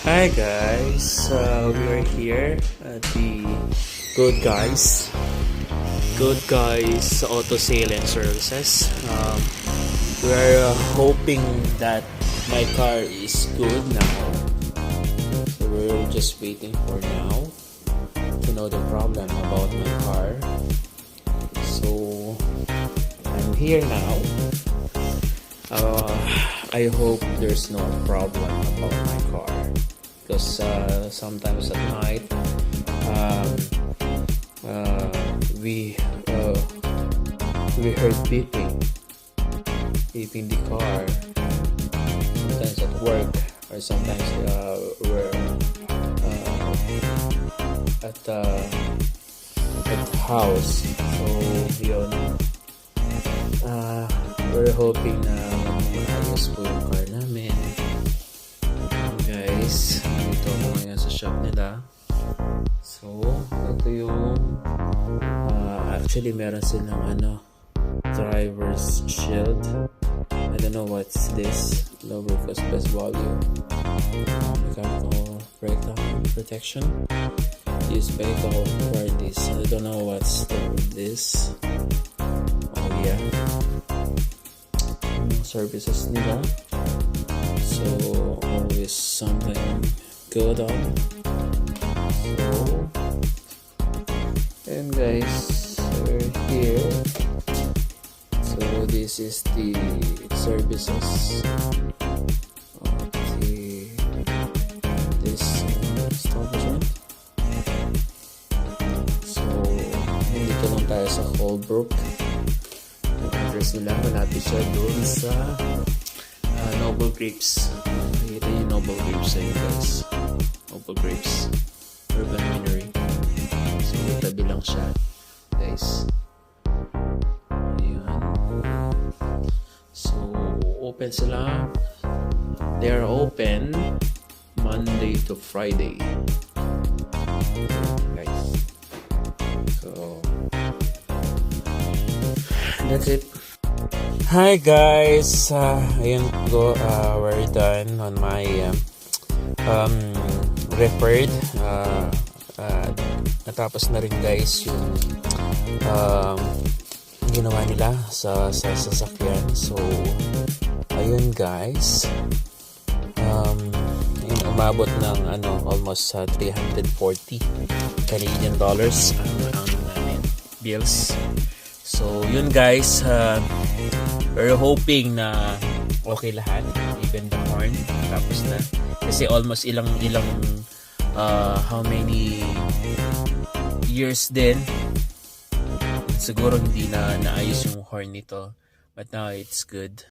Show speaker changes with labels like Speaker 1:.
Speaker 1: Hi guys, we are here at the Good Guys Auto Sale and Services. We are hoping that my car is good now. So we're just waiting for now to know the problem about my car. So I'm here now. I hope there's no problem about my car. Because sometimes at night we heard beeping the car. Sometimes at work or sometimes we're at the house. So yun, we're hoping na maayos po yung car namin. Guys, dito ako ngayon sa shop nila. So, ito yung actually meron silang driver's shield. I don't know what's this. Lower cost best value. Mechanical breakdown protection. Use vehicle warranties. I don't know what's this. Oh yeah. Services nila. So always something good on. So and guys, we're here. So this is the services of this establishment. So dito lang tayo sa Coldbrook. Yung address nila, malapit siya doon sa Noble Grapes. Nakikita yung Noble Grapes ayun guys. Noble Grapes Urban Winery. So tabi lang siya guys. Ayun. So open sila. They are open Monday to Friday guys. So that's it. Hi guys, ayun ko, we're done on my referred. Natapos na rin guys yung ginawa nila sa sasakyan. So ayun guys, umabot ng almost 340 Canadian dollars ang namin bills. So yun guys, we're hoping na okay lahat, even the horn tapos na, kasi almost ilang how many years din siguro hindi na naayos yung horn nito, but now it's good.